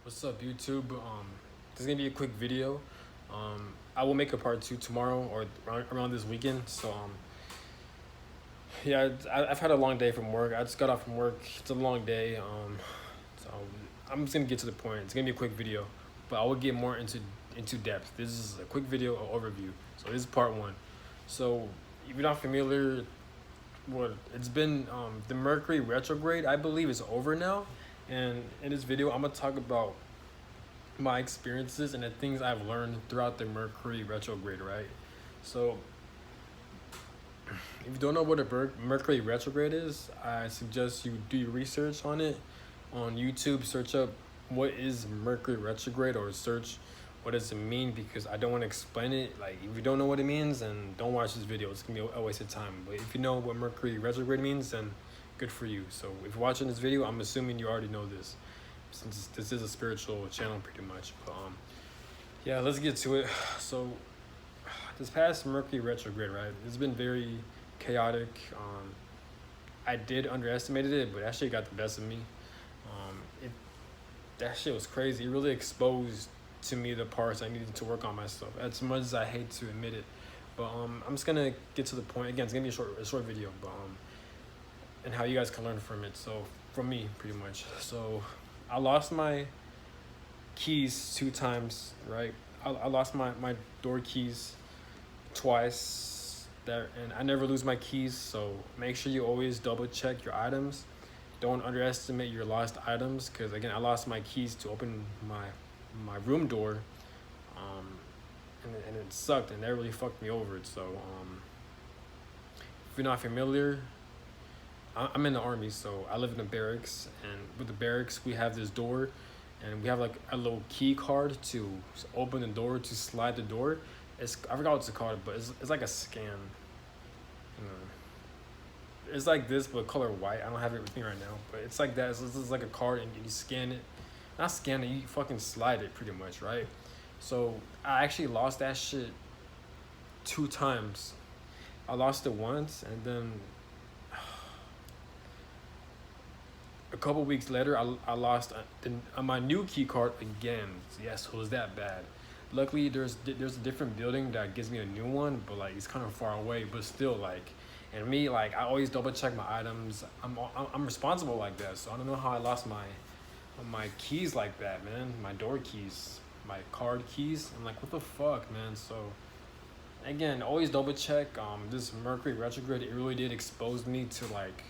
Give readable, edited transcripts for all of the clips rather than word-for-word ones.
What's up, YouTube? This is gonna be a quick video. I will make a part two tomorrow or around this weekend. So, yeah, I've had a long day from work. I just got off from work. It's a long day. So I'm just gonna get to the point. It's gonna be a quick video, but I will get more into depth. This is a quick video overview. So this is part one. So if you're not familiar, what it's been the Mercury retrograde, I believe, is over now. And in this video, I'm gonna talk about my experiences and the things I've learned throughout the Mercury retrograde, right? So, if you don't know what a Mercury retrograde is, I suggest you do your research on it on YouTube. Search up what is Mercury retrograde, or search what does it mean, because I don't want to explain it. Like, if you don't know what it means, then don't watch this video. It's gonna be a waste of time. But if you know what Mercury retrograde means, then good for you. So if you're watching this video, I'm assuming you already know this, since this is a spiritual channel pretty much. But yeah, let's get to it. So this past Mercury retrograde, right, it's been very chaotic. I did underestimate it, but that shit got the best of me. It That shit was crazy. It really exposed to me the parts I needed to work on myself, as much as I hate to admit it. But I'm just gonna get to the point. Again, it's gonna be a short video, but and how you guys can learn from it. So from me, pretty much. So I lost my keys 2 times, right? I lost my door keys twice there, and I never lose my keys. So make sure you always double check your items. Don't underestimate your lost items, because again, I lost my keys to open my room door, and it sucked, and that really fucked me over. So if you're not familiar, I'm in the army, so I live in the barracks, and with the barracks we have this door, and we have like a little key card to open the door, to slide the door. I forgot what it's called, but it's like a scan. You know, it's like this but color white. I don't have it with me right now, but it's like that. So it's like a card, and you scan it. Not scan it, you fucking slide it pretty much, right? So I actually lost that shit 2 times. I lost it once, and then a couple weeks later, I lost my new key card again. Yes, it was that bad. Luckily, there's a different building that gives me a new one, but like it's kind of far away. But still, like, and me, like, I always double check my items. I'm responsible like that, so I don't know how I lost my keys like that, man. My door keys, my card keys. I'm like, what the fuck, man? So again, always double check. This Mercury retrograde, it really did expose me to like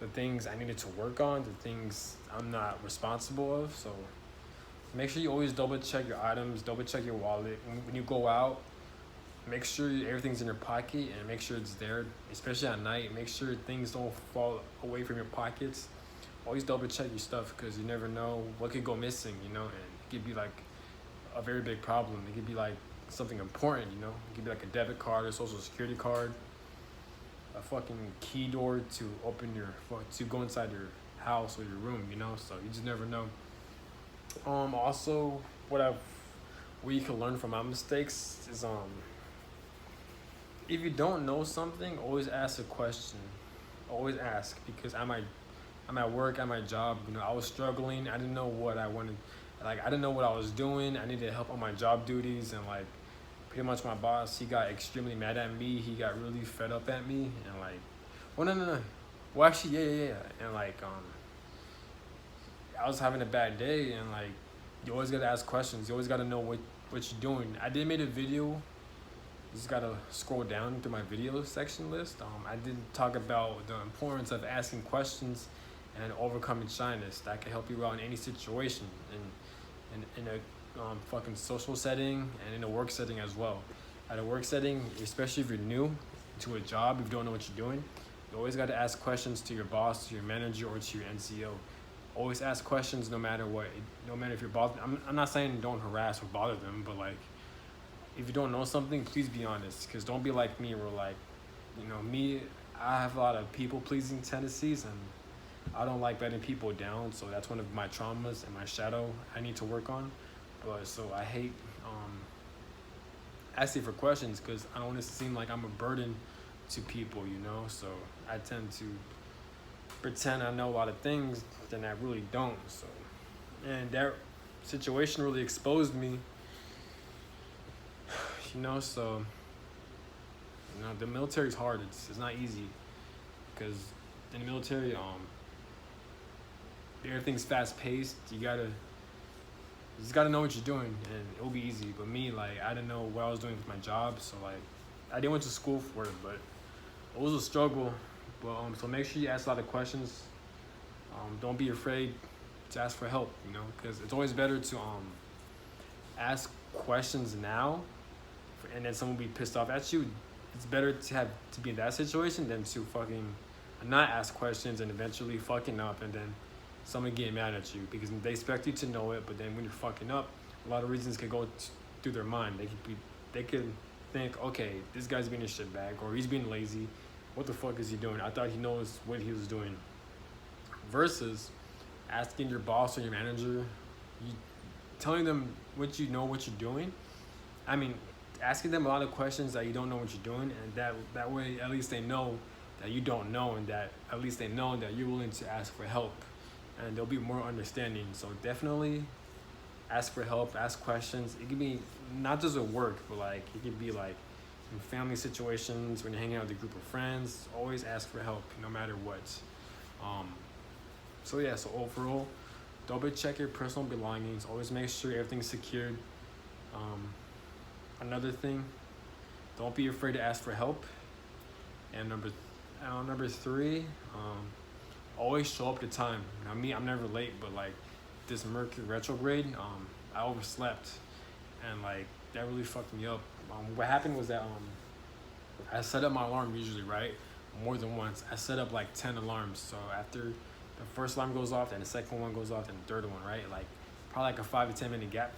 the things I needed to work on, the things I'm not responsible of. So make sure you always double check your items, double check your wallet. When you go out, make sure everything's in your pocket, and make sure it's there, especially at night. Make sure things don't fall away from your pockets. Always double check your stuff, because you never know what could go missing, you know, and it could be like a very big problem. It could be like something important, you know. It could be like a debit card, a social security card, a fucking key door to open to go inside your house or your room, you know. So you just never know. Also, what you can learn from my mistakes is if you don't know something, always ask a question. Always ask, because I'm at work, at my job. You know, I was struggling. I didn't know what I wanted. Like, I didn't know what I was doing. I needed help on my job duties, and like, pretty much my boss, he got extremely mad at me. He got really fed up at me, and like, well, no. Well, actually, yeah. And like, I was having a bad day, and like, you always gotta ask questions. You always gotta know what you're doing. I did make a video. You just gotta scroll down through my video section list. I did talk about the importance of asking questions and overcoming shyness. That can help you out in any situation, in a fucking social setting, and in a work setting as well. At a work setting, especially if you're new to a job, if you don't know what you're doing, you always got to ask questions to your boss, to your manager, or to your NCO. Always ask questions, no matter what. No matter if you're bothered. I'm not saying don't harass or bother them, but like, if you don't know something, please be honest. Because don't be like me, where like, you know, me, I have a lot of people pleasing tendencies, and I don't like letting people down. So that's one of my traumas and my shadow I need to work on. But so I hate asking for questions, because I don't want it to seem like I'm a burden to people, you know. So I tend to pretend I know a lot of things, then I really don't. So And that situation really exposed me, so the military's hard. It's not easy because in the military, everything's fast paced. You just gotta know what you're doing, and it'll be easy. But me, like, I didn't know what I was doing with my job, so like, I didn't went to school for it, but it was a struggle. But so make sure you ask a lot of questions. Don't be afraid to ask for help, because it's always better to ask questions now, and then someone will be pissed off at you. It's better to be in that situation than to fucking not ask questions and eventually fucking up, and then someone getting mad at you because they expect you to know it, but then when you're fucking up, a lot of reasons could go through their mind. They could think, okay, this guy's being a shitbag, or he's being lazy. What the fuck is he doing? I thought he knows what he was doing. Versus asking your boss or your manager, telling them what you're doing. I mean, asking them a lot of questions that you don't know what you're doing, and that way at least they know that you don't know, and that at least they know that you're willing to ask for help, and they'll be more understanding. So definitely ask for help, ask questions. It could be not just at work, but like it could be like in family situations, when you're hanging out with a group of friends. Always ask for help no matter what. So overall, double check your personal belongings. Always make sure everything's secured. Another thing, don't be afraid to ask for help. And number three, always show up to time. Now me, I'm never late, but like this Mercury retrograde, I overslept, and like that really fucked me up. What happened was that I set up my alarm usually, right? More than once. I set up like 10 alarms. So after the first alarm goes off, then the second one goes off, and the third one, right? Like probably like a 5 to 10 minute gap.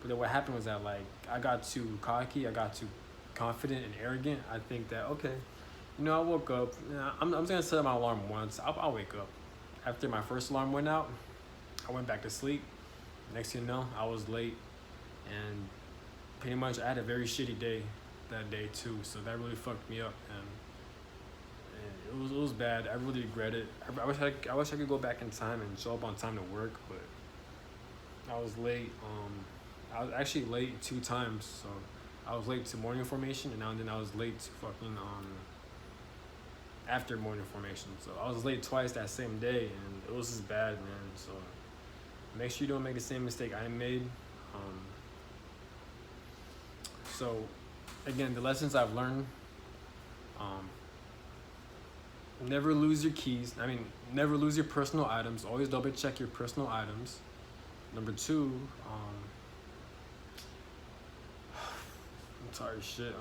But then what happened was that like I got too cocky, I got too confident and arrogant. I think that, okay, I woke up. I'm just gonna set up my alarm once. I'll wake up. After my first alarm went out, I went back to sleep. Next thing you know, I was late, and pretty much I had a very shitty day that day too. So that really fucked me up, and it was bad. I really regret it. I wish I could go back in time and show up on time to work, but I was late. I was actually late 2 times. So I was late to morning formation, and then I was late to fucking after morning formation. So I was late twice that same day, and it was just bad, man. So make sure you don't make the same mistake I made. So again, the lessons I've learned, never lose your keys. Never lose your personal items. Always double check your personal items. Number 2, I'm tired as shit.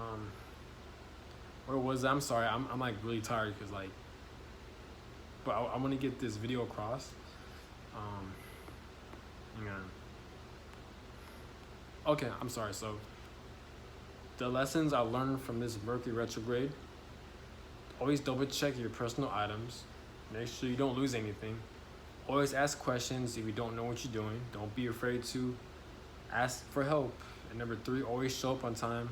Where was I? I'm sorry. I'm like really tired because like, but I want to get this video across. Hang on. Okay, I'm sorry. So the lessons I learned from this Mercury retrograde: always double check your personal items. Make sure you don't lose anything. Always ask questions if you don't know what you're doing. Don't be afraid to ask for help. And number 3, always show up on time.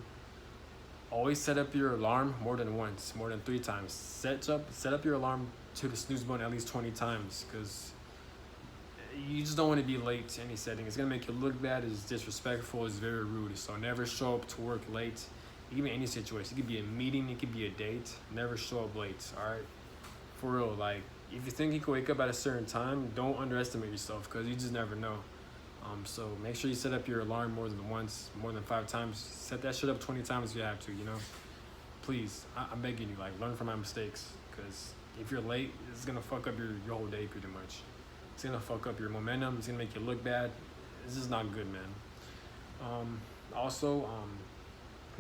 Always set up your alarm more than once, more than 3 times. Set up your alarm to the snooze button at least 20 times, because you just don't want to be late to any setting. It's gonna make you look bad. It's disrespectful. It's very rude. So never show up to work late. It could be any situation. It could be a meeting. It could be a date. Never show up late. All right, for real. Like if you think you can wake up at a certain time, don't underestimate yourself, because you just never know. So make sure you set up your alarm more than once, more than 5 times. Set that shit up 20 times if you have to, Please, I'm begging you, like, learn from my mistakes. Because if you're late, it's going to fuck up your whole day pretty much. It's going to fuck up your momentum. It's going to make you look bad. It's just not good, man. Also,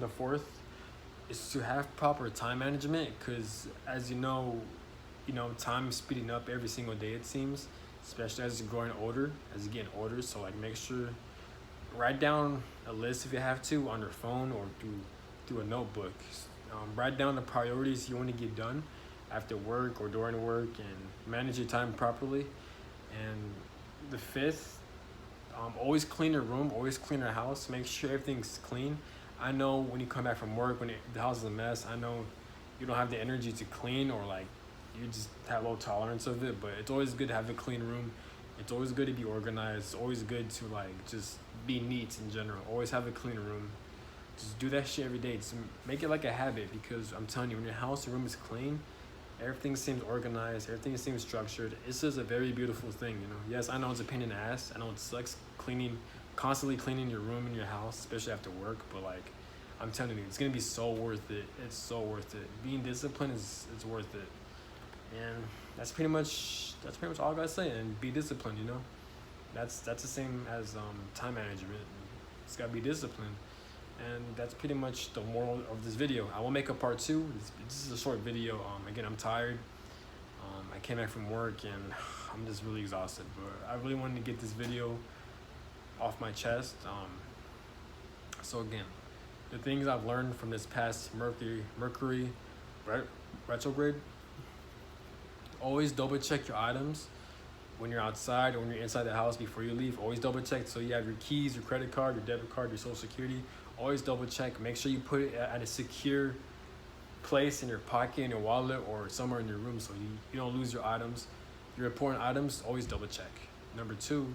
the 4th is to have proper time management. Because as time is speeding up every single day, it seems. Especially as you're growing older, as you're getting older. So like make sure, write down a list if you have to on your phone or through a notebook. Write down the priorities you want to get done after work or during work, and manage your time properly. And the 5th, always clean your room, always clean your house. Make sure everything's clean. I know when you come back from work, when the house is a mess, I know you don't have the energy to clean, or like you just have low tolerance of it, but it's always good to have a clean room. It's always good to be organized. It's always good to like just be neat in general. Always have a clean room. Just do that shit every day. Just make it like a habit, because I'm telling you, when your house, your room is clean, everything seems organized, everything seems structured. It's just a very beautiful thing, you know. Yes, I know it's a pain in the ass. I know it sucks constantly cleaning your room and your house, especially after work. But like, I'm telling you, it's gonna be so worth it. It's so worth it. Being disciplined is worth it. And that's pretty much all I gotta say. And be disciplined, you know. That's the same as time management. It's gotta be disciplined. And that's pretty much the moral of this video. I will make a part 2. This is a short video. Again, I'm tired. I came back from work and I'm just really exhausted. But I really wanted to get this video off my chest. So again, the things I've learned from this past Mercury retrograde. Always double check your items when you're outside or when you're inside the house before you leave. Always double check. So you have your keys, your credit card, your debit card, your social security. Always double check. Make sure you put it at a secure place in your pocket, in your wallet, or somewhere in your room, so you don't lose your items. Your important items, always double check. Number 2,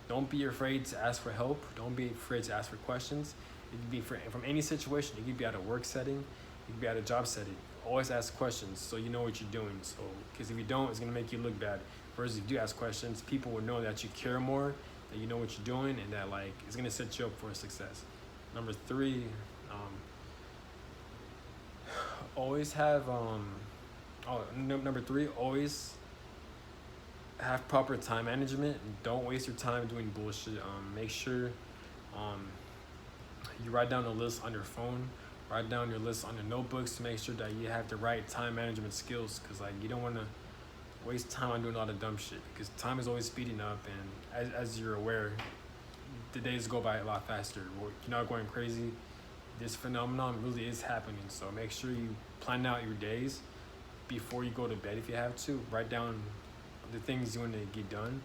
don't be afraid to ask for help. Don't be afraid to ask for questions. It could be from any situation. It could be at a work setting. It could be at a job setting. Always ask questions so you know what you're doing. So, because if you don't, it's gonna make you look bad. Whereas if you do ask questions, people will know that you care more, that you know what you're doing, and that like it's gonna set you up for success. Number 3, always have number 3, always have proper time management. Don't waste your time doing bullshit. Make sure you write down a list on your phone. Write down your list on your notebooks to make sure that you have the right time management skills, because like you don't want to waste time on doing a lot of dumb shit, because time is always speeding up, and as you're aware, the days go by a lot faster. You're not going crazy. This phenomenon really is happening, so make sure you plan out your days before you go to bed if you have to. Write down the things you want to get done.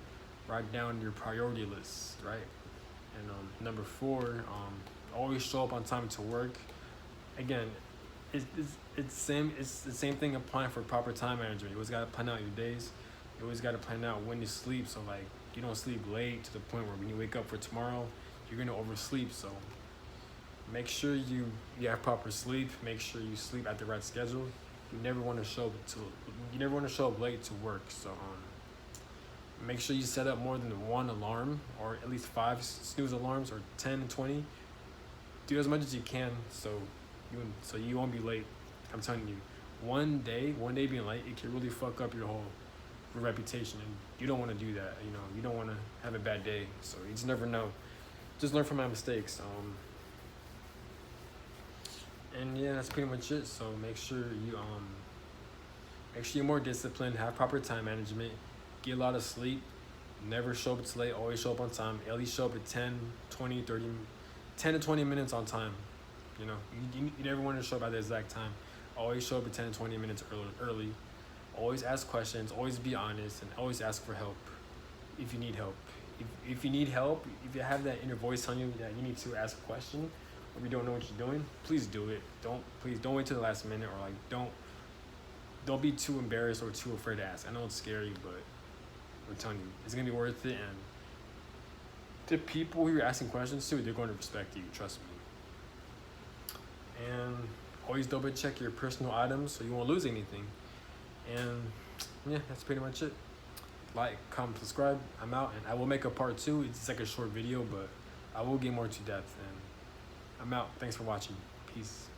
Write down your priority list, right? And number 4, always show up on time to work. Again, it's the same thing applying for proper time management. You always got to plan out your days. You always got to plan out when you sleep, so like you don't sleep late to the point where when you wake up for tomorrow, you're gonna oversleep. So make sure you have proper sleep. Make sure you sleep at the right schedule. You never want to show up late to work. So make sure you set up more than 1 alarm, or at least 5 snooze alarms, or 10 and 20. Do as much as you can so you won't be late. I'm telling you, one day being late, it can really fuck up your whole reputation, and you don't want to do that. You know, you don't want to have a bad day. So you just never know. Just learn from my mistakes. And yeah, that's pretty much it. So make sure you're more disciplined. Have proper time management. Get a lot of sleep. Never show up late. Always show up on time. At least show up at 10 to 20 minutes on time. You know, you never want to show up at the exact time. Always show up at 10 to 20 minutes early. Always ask questions. Always be honest, and always ask for help if you need help. If you need help, if you have that inner voice telling you that you need to ask a question, or you don't know what you're doing, please do it. Please don't wait till the last minute, or like don't be too embarrassed or too afraid to ask. I know it's scary, but I'm telling you, it's gonna be worth it. And the people who you're asking questions to, they're going to respect you. Trust me. And always double check your personal items so you won't lose anything. And yeah, that's pretty much it. Like, comment, subscribe. I'm out, and I will make a part 2. It's like a short video, but I will get more to depth. And I'm out. Thanks for watching. Peace.